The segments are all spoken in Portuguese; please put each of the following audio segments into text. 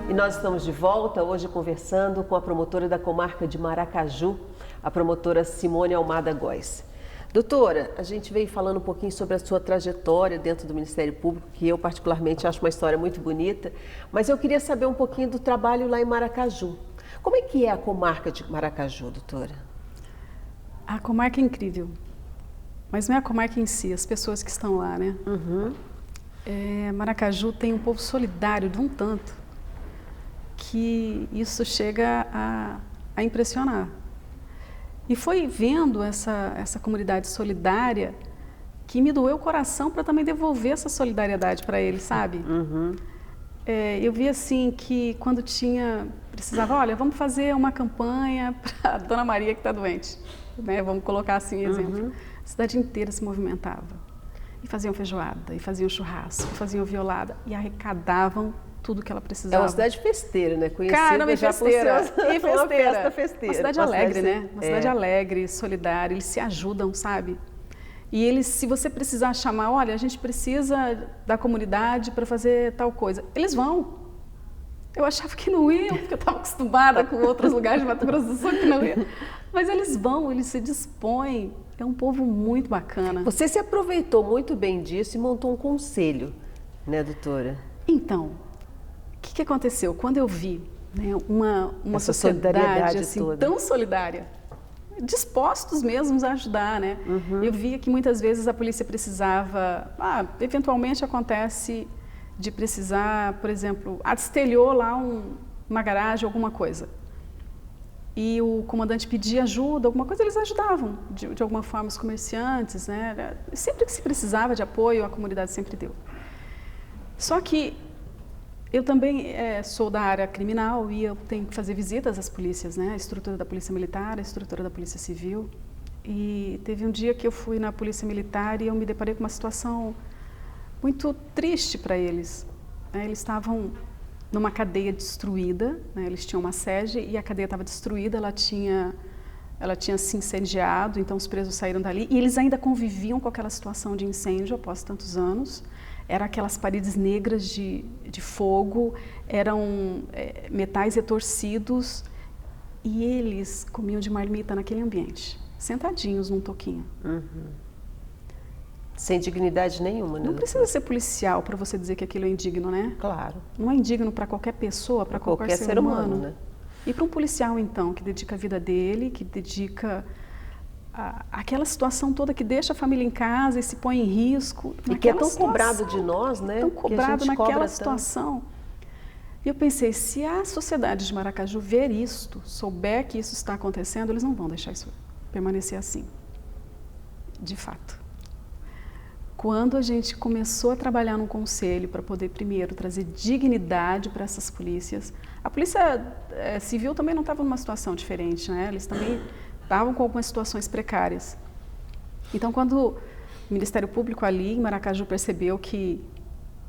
E nós estamos de volta hoje conversando com a promotora da comarca de Maracaju, a promotora Simone Almada Góes. Doutora, a gente veio falando um pouquinho sobre a sua trajetória dentro do Ministério Público, que eu particularmente acho uma história muito bonita, mas eu queria saber um pouquinho do trabalho lá em Maracaju. Como é que é a comarca de Maracaju, doutora? A comarca é incrível, mas não é a comarca em si, as pessoas que estão lá, né? Maracaju tem um povo solidário de um tanto que isso chega a impressionar. E foi vendo essa comunidade solidária que me doeu o coração para também devolver essa solidariedade para eles, sabe? Eu vi assim que quando precisava, olha, vamos fazer uma campanha para a Dona Maria que está doente, né? Vamos colocar assim exemplo. A cidade inteira se movimentava e faziam feijoada, e faziam churrasco, e faziam violada e arrecadavam tudo que ela precisava. É uma cidade festeira, né? Conhecida Caramba, já festeira. por seus... uma festa festeira. Uma cidade alegre, né? Uma cidade alegre, solidária, eles se ajudam, sabe? E eles, se você precisar chamar, olha, a gente precisa da comunidade para fazer tal coisa, eles vão. Eu achava que não iam, porque eu estava acostumada com outros lugares de Mato Grosso do Sul que não iam. Mas eles vão, eles se dispõem. É um povo muito bacana. Você se aproveitou muito bem disso e montou um conselho, né, doutora? Então, o que aconteceu? Quando eu vi, né, uma sociedade assim, tão solidária, dispostos mesmos a ajudar, né? Eu via que muitas vezes a polícia precisava, eventualmente acontece de precisar, por exemplo, destelhou lá uma garagem, alguma coisa. E o comandante pedia ajuda, alguma coisa, eles ajudavam, de alguma forma, os comerciantes, né? Sempre que se precisava de apoio, a comunidade sempre deu. Só que eu também sou da área criminal e eu tenho que fazer visitas às polícias, né? A estrutura da Polícia Militar, a estrutura da Polícia Civil. E teve um dia que eu fui na Polícia Militar e eu me deparei com uma situação muito triste para eles. Eles estavam numa cadeia destruída, né? Eles tinham uma sede e a cadeia estava destruída, ela tinha se incendiado, então os presos saíram dali e eles ainda conviviam com aquela situação de incêndio após tantos anos. Eram aquelas paredes negras de fogo, eram metais retorcidos e eles comiam de marmita naquele ambiente, sentadinhos num toquinho. Sem dignidade nenhuma, né? Não precisa ser policial para você dizer que aquilo é indigno, né? Claro. Não é indigno para qualquer pessoa, para qualquer ser humano, né? E para um policial, então, que dedica a vida dele, que dedica aquela situação toda que deixa a família em casa e se põe em risco. E que é tão cobrado de nós, né? Tão cobrado naquela situação. E eu pensei, se a sociedade de Maracaju ver isto, souber que isso está acontecendo, eles não vão deixar isso permanecer assim. De fato. Quando a gente começou a trabalhar num conselho para poder, primeiro, trazer dignidade para essas polícias, a Polícia Civil também não estava numa situação diferente, né? Eles também estavam com algumas situações precárias. Então, quando o Ministério Público ali em Maracaju percebeu que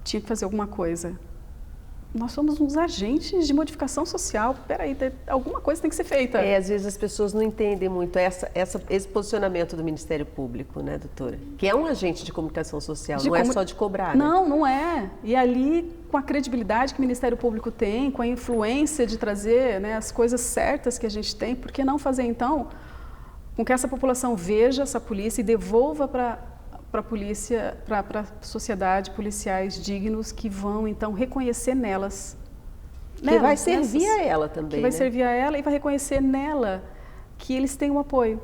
tinha que fazer alguma coisa, nós somos uns agentes de modificação social. Peraí, alguma coisa tem que ser feita. Às vezes as pessoas não entendem muito esse posicionamento do Ministério Público, né, doutora? Que é um agente de comunicação social, não é só de cobrar, né? Não, não é. E ali, com a credibilidade que o Ministério Público tem, com a influência de trazer, né, as coisas certas que a gente tem, por que não fazer, então, com que essa população veja essa polícia e devolva para a polícia, para a sociedade, policiais dignos que vão, então, reconhecer nelas. Que vai servir a ela também, que vai servir a ela e vai reconhecer nela que eles têm um apoio.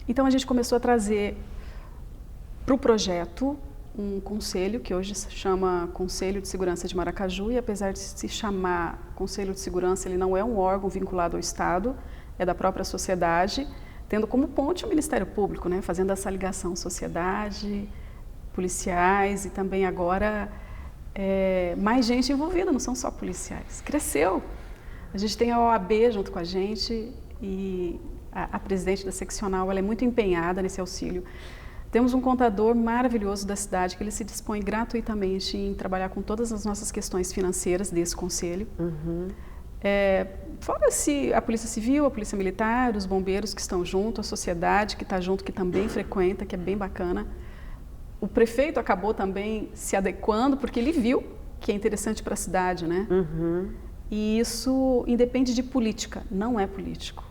Então, a gente começou a trazer para o projeto um conselho, que hoje se chama Conselho de Segurança de Maracaju, e apesar de se chamar Conselho de Segurança, ele não é um órgão vinculado ao Estado, é da própria sociedade, tendo como ponte o Ministério Público, né, fazendo essa ligação sociedade, policiais e também agora mais gente envolvida, não são só policiais. Cresceu. A gente tem a OAB junto com a gente e a presidente da seccional, ela é muito empenhada nesse auxílio. Temos um contador maravilhoso da cidade que ele se dispõe gratuitamente em trabalhar com todas as nossas questões financeiras desse conselho. Fora-se a Polícia Civil, a Polícia Militar, os bombeiros que estão junto, a sociedade que está junto, que também frequenta, que é bem bacana. O prefeito acabou também se adequando, porque ele viu que é interessante para a cidade, né? E isso independe de política, não é político.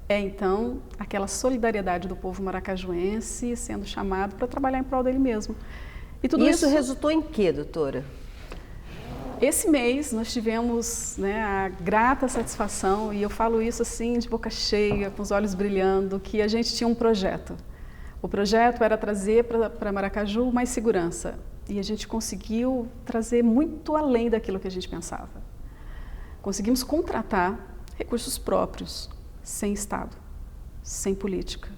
É, então, aquela solidariedade do povo maracajuense sendo chamado para trabalhar em prol dele mesmo. E tudo isso resultou em quê, doutora? Esse mês nós tivemos, né, a grata satisfação, e eu falo isso assim de boca cheia, com os olhos brilhando, que a gente tinha um projeto. O projeto era trazer para Maracaju mais segurança, e a gente conseguiu trazer muito além daquilo que a gente pensava. Conseguimos contratar recursos próprios, sem Estado, sem política,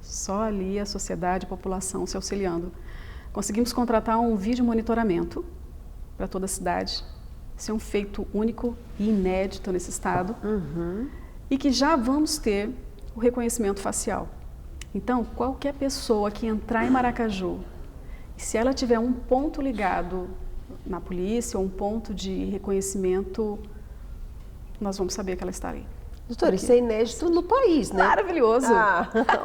só ali a sociedade, a população se auxiliando. Conseguimos contratar um vídeo monitoramento para toda a cidade. Isso é um feito único e inédito nesse estado. E que já vamos ter o reconhecimento facial. Então, qualquer pessoa que entrar em Maracaju, e se ela tiver um ponto ligado na polícia, ou um ponto de reconhecimento, nós vamos saber que ela está ali. Doutora, isso é inédito no país, né? Maravilhoso!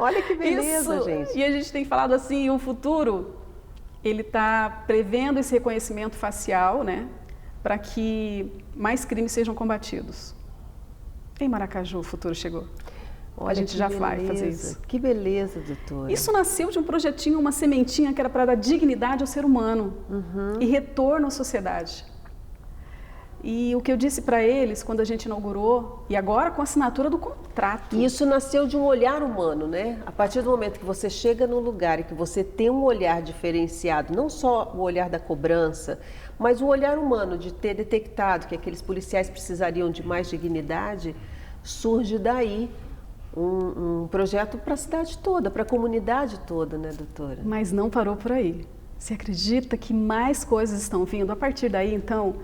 Olha que beleza, isso, gente! E a gente tem falado assim, o futuro, ele está prevendo esse reconhecimento facial, né? Para que mais crimes sejam combatidos. Em Maracaju, o futuro chegou. Olha, a gente já vai fazer isso. Que beleza, doutora. Isso nasceu de um projetinho, uma sementinha que era para dar dignidade ao ser humano e retorno à sociedade. E o que eu disse para eles quando a gente inaugurou, e agora com a assinatura do contrato. E isso nasceu de um olhar humano, né? A partir do momento que você chega num lugar e que você tem um olhar diferenciado, não só o olhar da cobrança, mas o olhar humano de ter detectado que aqueles policiais precisariam de mais dignidade, surge daí um projeto para a cidade toda, para a comunidade toda, né, doutora? Mas não parou por aí. Você acredita que mais coisas estão vindo? A partir daí, então,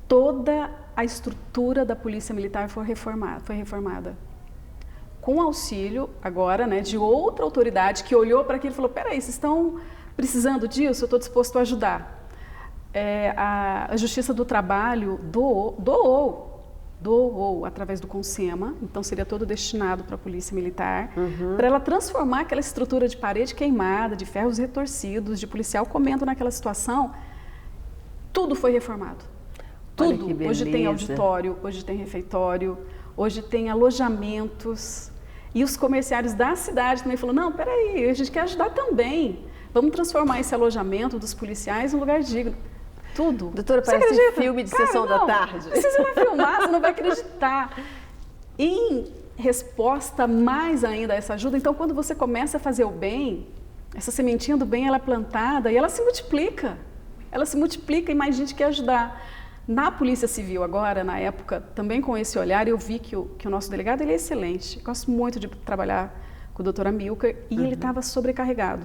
toda a estrutura da Polícia Militar foi reformada. Com auxílio, agora, né, de outra autoridade que olhou para aquilo e falou, peraí, vocês estão precisando disso? Eu estou disposto a ajudar. A Justiça do Trabalho doou através do CONSEMA, então seria todo destinado para a Polícia Militar, para ela transformar aquela estrutura de parede queimada, de ferros retorcidos, de policial comendo naquela situação. Tudo foi reformado. Tudo. Hoje tem auditório, hoje tem refeitório, hoje tem alojamentos. E os comerciários da cidade também falaram, não, peraí, a gente quer ajudar também. Vamos transformar esse alojamento dos policiais em um lugar digno. Tudo. Doutora, parece filme de sessão da tarde. Se você vai filmar, você não vai acreditar. Em resposta mais ainda a essa ajuda, então quando você começa a fazer o bem, essa sementinha do bem ela é plantada e ela se multiplica. Ela se multiplica e mais gente quer ajudar. Na Polícia Civil agora, na época, também com esse olhar, eu vi que o nosso delegado ele é excelente. Eu gosto muito de trabalhar com o doutor Amilcar e ele estava sobrecarregado.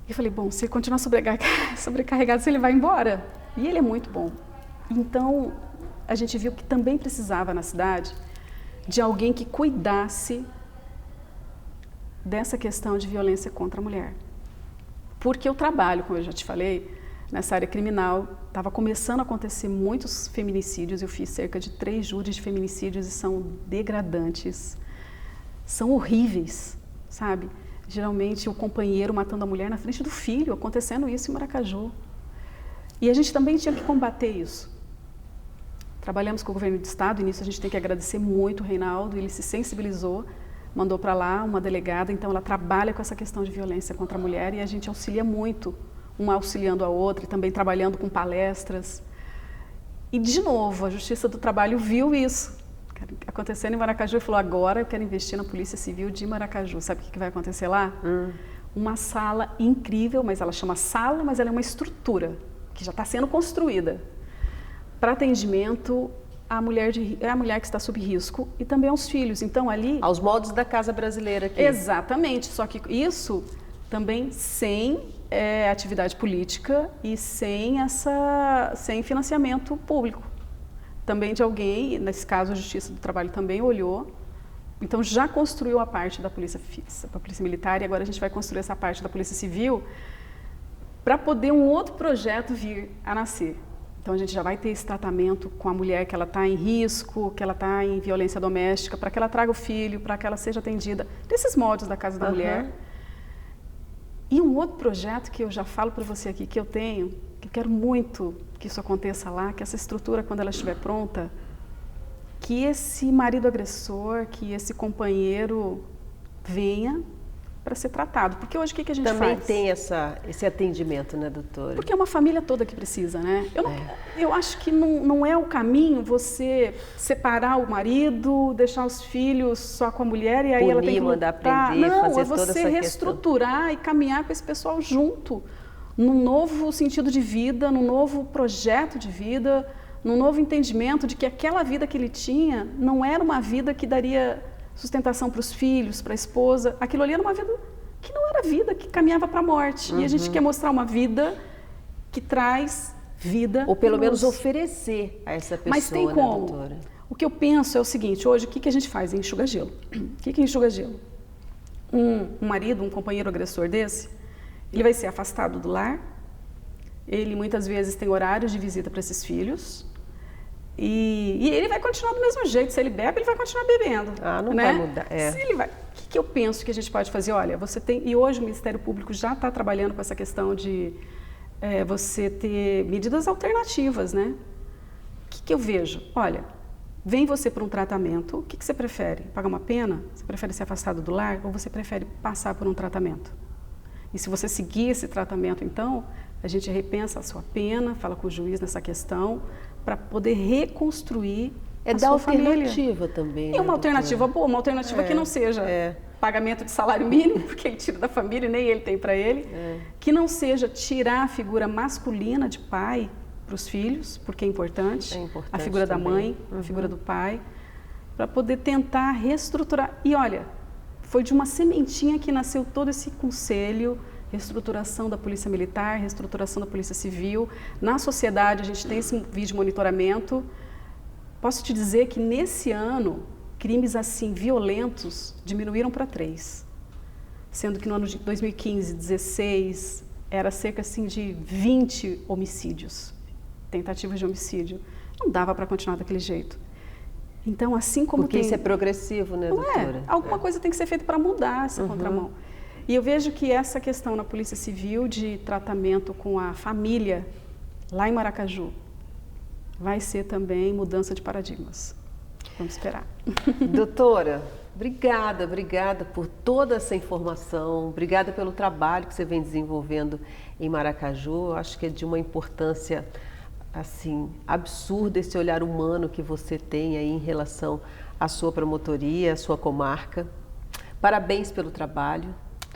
Eu falei, bom, se ele continuar sobrecarregado, ele vai embora. E ele é muito bom. Então, a gente viu que também precisava na cidade de alguém que cuidasse dessa questão de violência contra a mulher. Porque eu trabalho, como eu já te falei, nessa área criminal, estava começando a acontecer muitos feminicídios, eu fiz cerca de 3 júris de feminicídios e são degradantes, são horríveis, sabe? Geralmente o companheiro matando a mulher na frente do filho, acontecendo isso em Maracaju. E a gente também tinha que combater isso. Trabalhamos com o governo do estado e nisso a gente tem que agradecer muito o Reinaldo, ele se sensibilizou, mandou para lá uma delegada, então ela trabalha com essa questão de violência contra a mulher e a gente auxilia muito, uma auxiliando a outra e também trabalhando com palestras. E, de novo, a Justiça do Trabalho viu isso acontecendo em Maracaju e falou, agora eu quero investir na Polícia Civil de Maracaju. Sabe o que vai acontecer lá? Uma sala incrível, mas ela chama sala, mas ela é uma estrutura que já está sendo construída para atendimento à mulher que está sob risco e também aos filhos. Então, ali... Aos moldes da Casa Brasileira aqui. Exatamente, só que isso também sem atividade política e sem financiamento público. Também de alguém, nesse caso a Justiça do Trabalho também olhou, então já construiu a parte da Polícia Militar e agora a gente vai construir essa parte da Polícia Civil para poder um outro projeto vir a nascer. Então a gente já vai ter esse tratamento com a mulher que ela está em risco, que ela está em violência doméstica, para que ela traga o filho, para que ela seja atendida, desses moldes da Casa da Mulher. E um outro projeto que eu já falo para você aqui, que eu tenho, eu quero muito que isso aconteça lá, que essa estrutura, quando ela estiver pronta, que esse marido agressor, que esse companheiro venha para ser tratado. Porque hoje o que a gente também faz? Também tem esse atendimento, né, doutora? Porque é uma família toda que precisa, né? Eu acho que não é o caminho você separar o marido, deixar os filhos só com a mulher e aí punir, ela tem que mandar prender, não, fazer é você toda essa reestruturar e caminhar com esse pessoal junto, num novo sentido de vida, num novo projeto de vida, num novo entendimento de que aquela vida que ele tinha não era uma vida que daria sustentação para os filhos, para a esposa. Aquilo ali era uma vida que não era vida, que caminhava para a morte. E a gente quer mostrar uma vida que traz vida. Ou pelo menos oferecer a essa pessoa, mas tem como? Né, doutora? O que eu penso é o seguinte, hoje o que a gente faz? Enxuga gelo. O que é enxuga gelo? Um marido, um companheiro agressor desse, ele vai ser afastado do lar, ele muitas vezes tem horários de visita para esses filhos, e ele vai continuar do mesmo jeito. Se ele bebe, ele vai continuar bebendo. Não né? vai mudar. Se ele vai... O que eu penso que a gente pode fazer? Olha, você tem... E hoje o Ministério Público já está trabalhando com essa questão de você ter medidas alternativas, né? O que eu vejo? Olha, vem você para um tratamento, o que você prefere? Pagar uma pena? Você prefere ser afastado do lar ou você prefere passar por um tratamento? E se você seguir esse tratamento, então, a gente repensa a sua pena, fala com o juiz nessa questão, para poder reconstruir a sua família. Alternativa também. E uma alternativa boa, uma alternativa que não seja pagamento de salário mínimo, porque ele tira da família e nem ele tem para ele, que não seja tirar a figura masculina de pai para os filhos, porque é importante a figura da mãe, a figura do pai, para poder tentar reestruturar. E olha, foi de uma sementinha que nasceu todo esse conselho, reestruturação da Polícia Militar, reestruturação da Polícia Civil. Na sociedade, a gente tem esse vídeo monitoramento. Posso te dizer que nesse ano, crimes assim violentos diminuíram para 3. Sendo que no ano de 2015, 16, era cerca assim de 20 homicídios, tentativas de homicídio. Não dava para continuar daquele jeito. Então, assim como porque isso é progressivo, né, doutora? Alguma coisa tem que ser feita para mudar essa contramão. E eu vejo que essa questão na Polícia Civil de tratamento com a família, lá em Maracaju, vai ser também mudança de paradigmas. Vamos esperar. Doutora, obrigada por toda essa informação, obrigada pelo trabalho que você vem desenvolvendo em Maracaju. Eu acho que é de uma importância assim absurda esse olhar humano que você tem aí em relação à sua promotoria, à sua comarca. Parabéns pelo trabalho.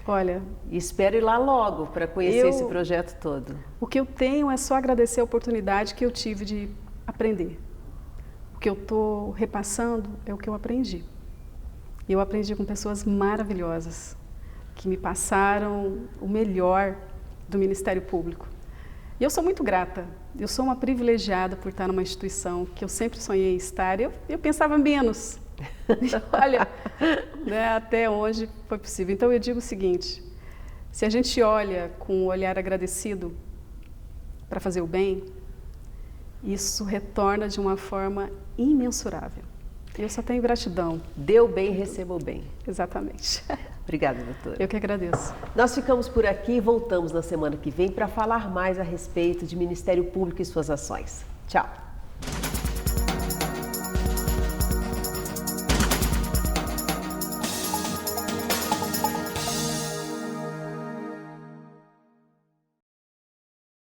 Olha, espero ir lá logo para conhecer esse projeto todo. O que eu tenho é só agradecer a oportunidade que eu tive de aprender. O que eu estou repassando é o que eu aprendi. Eu aprendi com pessoas maravilhosas que me passaram o melhor do Ministério Público. E eu sou muito grata. Eu sou uma privilegiada por estar numa instituição que eu sempre sonhei em estar. Eu pensava menos. Olha, né, até hoje foi possível. Então eu digo o seguinte, se a gente olha com um olhar agradecido para fazer o bem, isso retorna de uma forma imensurável. Eu só tenho gratidão. Dê o bem, receba o bem. Exatamente. Obrigada, doutora. Eu que agradeço. Nós ficamos por aqui e voltamos na semana que vem para falar mais a respeito de Ministério Público e suas ações. Tchau.